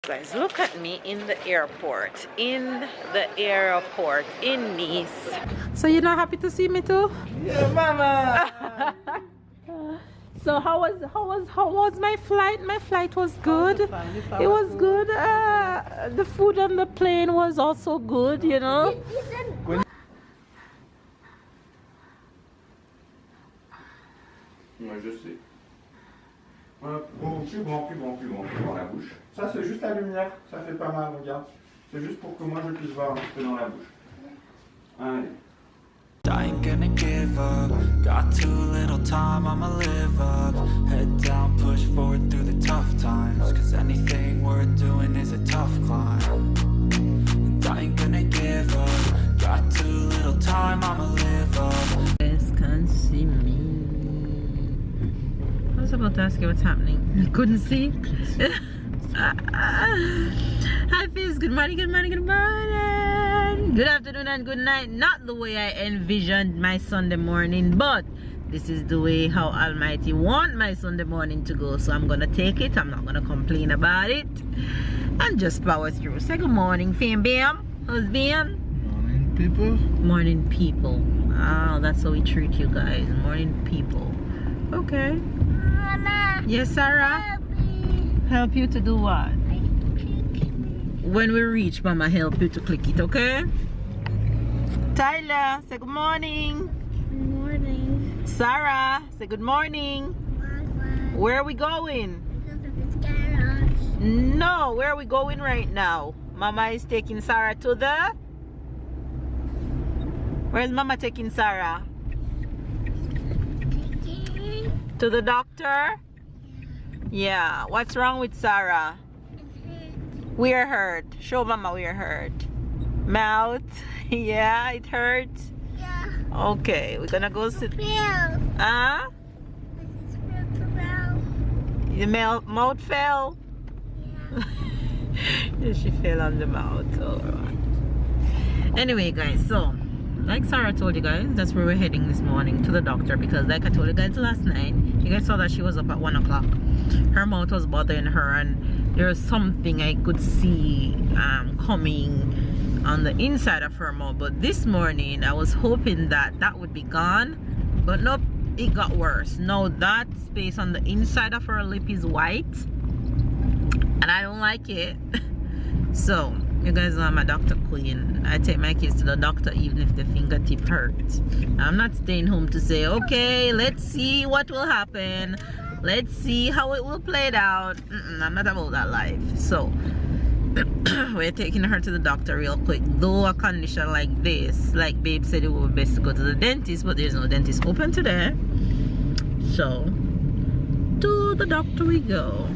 guys, look at me in the airport. In Nice. So you're not happy to see me too? Yeah, mama. So how was my flight? My flight was good. It was good. The food on the plane was also good, you know. Moi je sais. Plus grand dans la bouche. Ça c'est juste la lumière, ça fait pas mal, regarde. C'est juste pour que moi je puisse voir un petit peu dans la bouche. Allez. I ain't gonna give up. Got too little time, I'ma live up. Head down, push forward through the tough times. Cause anything worth doing is a tough climb. And I ain't gonna give up. Got too little time, I'ma live up. You guys can't see me. I was about to ask you what's happening. You couldn't see? Hi Fizz, good morning, good morning, good morning. Good afternoon and good night. Not the way I envisioned my Sunday morning, but this is the way how Almighty want my Sunday morning to go. So I'm gonna take it. I'm not gonna complain about it. And just power through. Say good morning, Fam Bam. How's been? Morning people. Morning people. Oh, that's how we treat you guys. Morning people. Okay. Mama. Yes, Sarah? Help me. Help you to do what? Click. When we reach, Mama help you to click it, okay? Tyler, say good morning. Good morning. Sarah, say good morning. Where are we going? No, where are we going right now? Mama is taking Sarah to the... Where's Mama taking Sarah? To the doctor? Yeah. What's wrong with Sarah? We're hurt. Show Mama we're hurt. Mouth. Yeah, it hurts. Yeah. Okay, we're gonna go sit. Fell. Huh? Your mouth fell? Yeah. Yeah, she fell on the mouth. Alright. Anyway, guys, so like Sarah told you guys, that's where we're heading this morning, to the doctor, because like I told you guys last night, you guys saw that she was up at 1 o'clock. Her mouth was bothering her, and there was something I could see coming on the inside of her mouth. But this morning I was hoping that that would be gone, but nope, it got worse. Now that space on the inside of her lip is white, and I don't like it. So you guys know I'm a doctor queen. I take my kids to the doctor even if the fingertip hurts. I'm not staying home to say, okay, let's see what will happen, let's see how it will play out. I'm not about that life. So we're taking her to the doctor real quick. Though a condition like this, like Babe said, it would be best to go to the dentist, but there's no dentist open today. So to the doctor we go.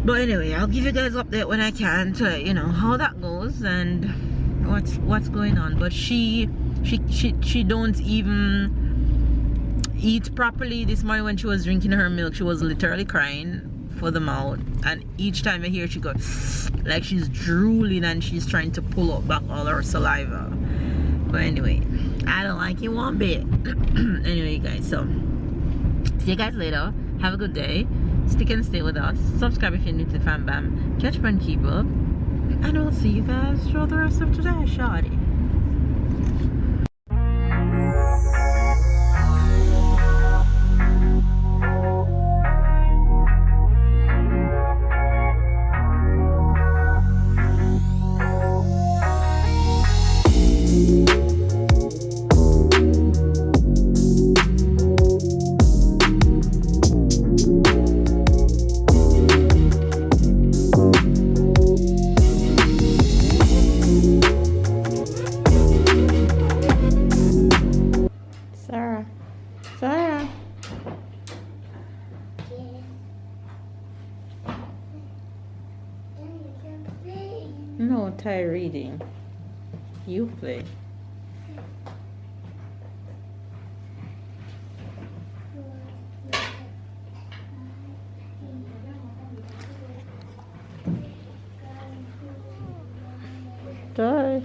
But anyway, I'll give you guys an update when I can to let you know how that goes and what's going on. But she don't even eat properly. This morning when she was drinking her milk, she was literally crying for the mouth, and each time I hear she goes like she's drooling and she's trying to pull up back all her saliva. But anyway, I don't like it one bit. Anyway guys, so see you guys later. Have a good day. Stick and stay with us. Subscribe if you're new to Fam Bam. Catch up and keep up. And I'll see you guys for the rest of today, shawty. Sarah. No, Ty reading. You play. Ty.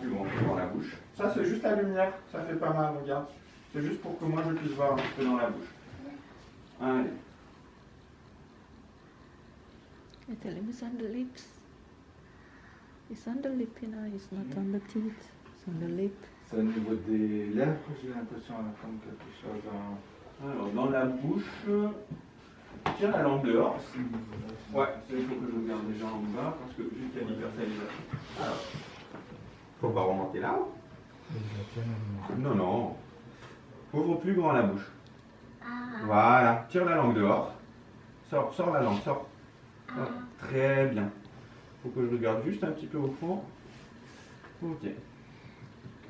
Plus grand dans la bouche. Ça, c'est juste la lumière, ça fait pas mal, regarde. C'est juste pour que moi je puisse voir un petit peu dans la bouche. Allez. I tell him it's on the lips. It's on the lip, you know, it's not on the teeth. It's on the lip. C'est au niveau des lèvres, j'ai l'impression à la fin de quelque chose. Alors, dans la bouche, tire la langue dehors. Ouais, il faut que je regarde déjà en bas parce que vu qu'il y a l'hypersalivation. Alors, faut pas remonter là. Non, non. Ouvre plus grand la bouche. Voilà, tire la langue dehors. Sors la langue, sors. Ah, très bien. Faut que je regarde juste un petit peu au fond. Ok.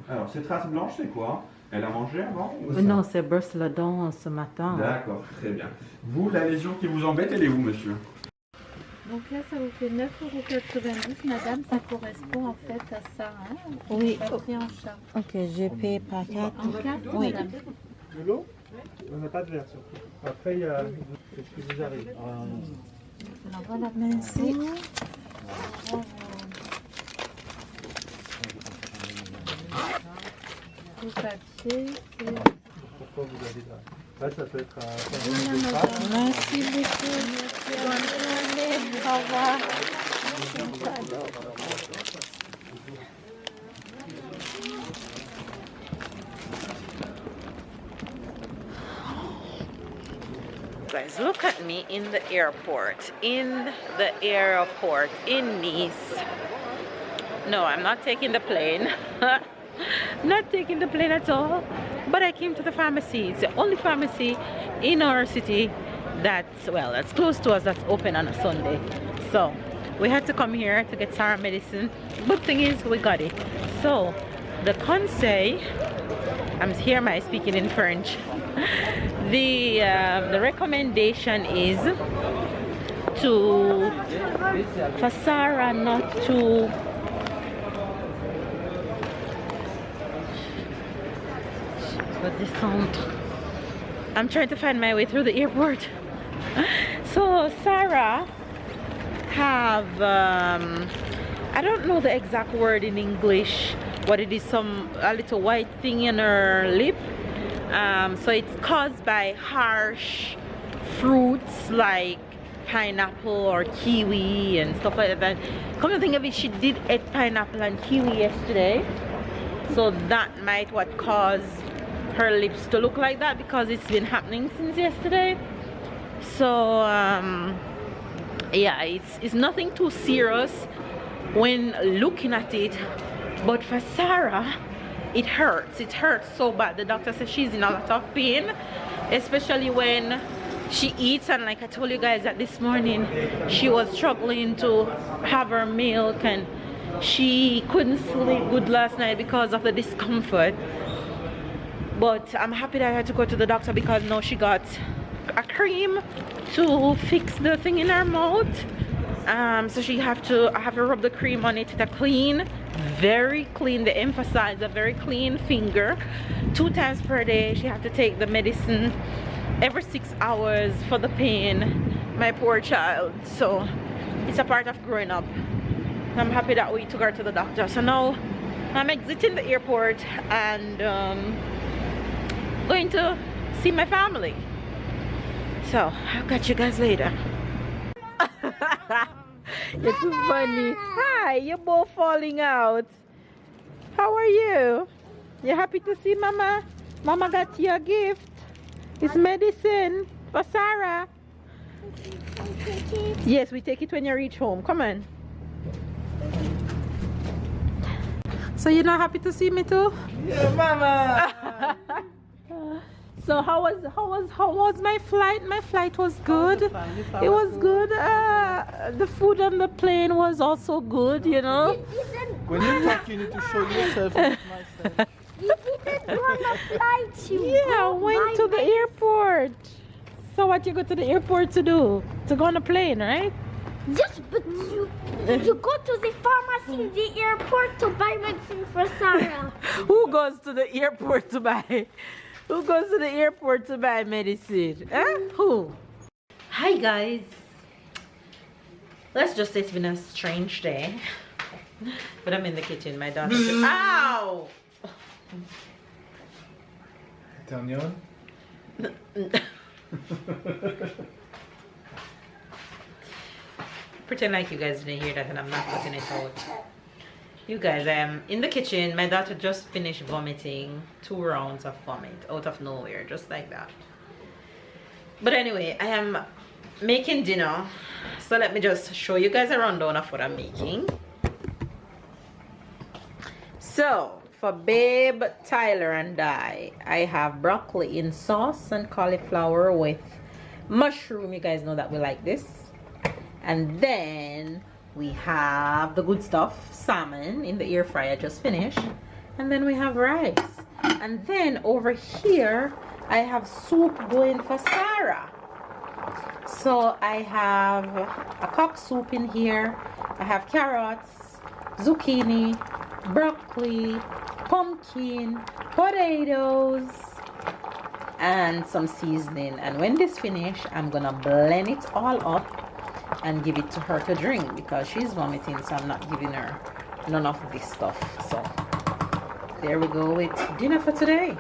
Alors, ces traces blanches, c'est quoi? Elle a mangé avant ou ça? Non, c'est brosse la dent ce matin. D'accord, très bien. Vous, la lésion qui vous embête, elle est où, monsieur? Donc là, ça vous fait 9,90 €, madame. Ça correspond en fait à ça. Hein? Oui. Pas pris en charge. Ok, j'ai payé par 4. En 4, Oui. madame. De l'eau? On n'a pas de verre surtout. Après, il y a ce qui vous arrive. Alors voilà, Merci. le papier. Pourquoi vous avez là? Là, ça peut être un Voilà, de madame. trappe. Merci beaucoup. Bonne journée. Au revoir. Guys, look at me in the airport. In the airport in Nice. No, I'm not taking the plane. Not taking the plane at all. But I came to the pharmacy. It's the only pharmacy in our city that's, well, that's close to us, that's open on a Sunday. So we had to come here to get Sarah medicine. Good thing is we got it. So the conseil, I'm here, am I speaking in French? The recommendation is to, for Sarah not to I'm trying to find my way through the airport. So Sarah have I don't know the exact word in English, what it is, a little white thing in her lip. So it's caused by harsh fruits like pineapple or kiwi and stuff like that. Come to think of it, she did eat pineapple and kiwi yesterday, so that might what caused her lips to look like that, because it's been happening since yesterday. So yeah, it's nothing too serious when looking at it, but for Sarah it hurts so bad. The doctor says she's in a lot of pain, especially when she eats, and like I told you guys that this morning she was struggling to have her milk and she couldn't sleep good last night because of the discomfort. But I'm happy that I had to go to the doctor because now she got a cream to fix the thing in her mouth. So I have to rub the cream on it with a clean, very clean, they emphasize a very clean finger. 2 times per day she have to take the medicine every 6 hours for the pain. My poor child. So it's a part of growing up. I'm happy that we took her to the doctor. So now I'm exiting the airport and going to see my family. So I'll catch you guys later. You're too funny. Hi, you're both falling out. How are you? You happy to see Mama? Mama got you a gift. It's medicine for Sarah. Yes, we take it when you reach home. Come on. So you're not happy to see me too? Yeah, Mama. So how was my flight? My flight was good. It was good. The food on the plane was also good, you know. When you talk, you need to show yourself. Myself. You didn't go on a flight. Yeah, I went to the airport. So what you go to the airport to do? To go on a plane, right? Yes, but you go to the pharmacy in the airport to buy medicine for Sarah. Who goes to the airport to buy? Who goes to the airport to buy medicine? Huh? Who? Hi guys. Let's just say it's been a strange day. But I'm in the kitchen. My daughter. Ow! Turn you on. Pretend like you guys didn't hear that and I'm not putting it out. You guys, I am in the kitchen. My daughter just finished vomiting 2 rounds of vomit out of nowhere, just like that. But anyway, I am making dinner. So let me just show you guys a rundown of what I'm making. So for Babe, Tyler and I have broccoli in sauce and cauliflower with mushroom. You guys know that we like this. And then we have the good stuff, salmon in the air fryer just finished. And then we have rice. And then over here, I have soup going for Sarah. So I have a cock soup in here. I have carrots, zucchini, broccoli, pumpkin, potatoes, and some seasoning. And when this finish, I'm gonna blend it all up and give it to her to drink because she's vomiting, so I'm not giving her none of this stuff. So there we go with dinner for today.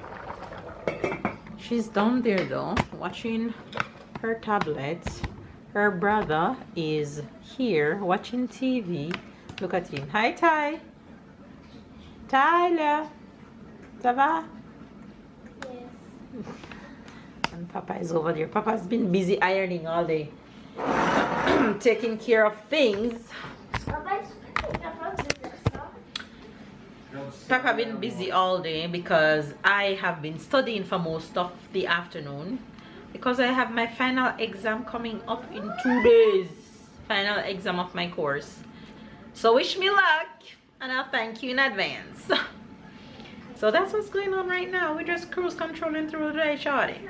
She's down there though watching her tablet. Her brother is here watching TV. Look at him. Hi Ty. Tyler, ça va? Yes. And Papa is over there. Papa's been busy ironing all day. Taking care of things. Papa been busy all day because I have been studying for most of the afternoon because I have my final exam coming up in 2 days. Final exam of my course. So wish me luck and I'll thank you in advance. So that's what's going on right now. We're just cruise controlling through the day, shorty.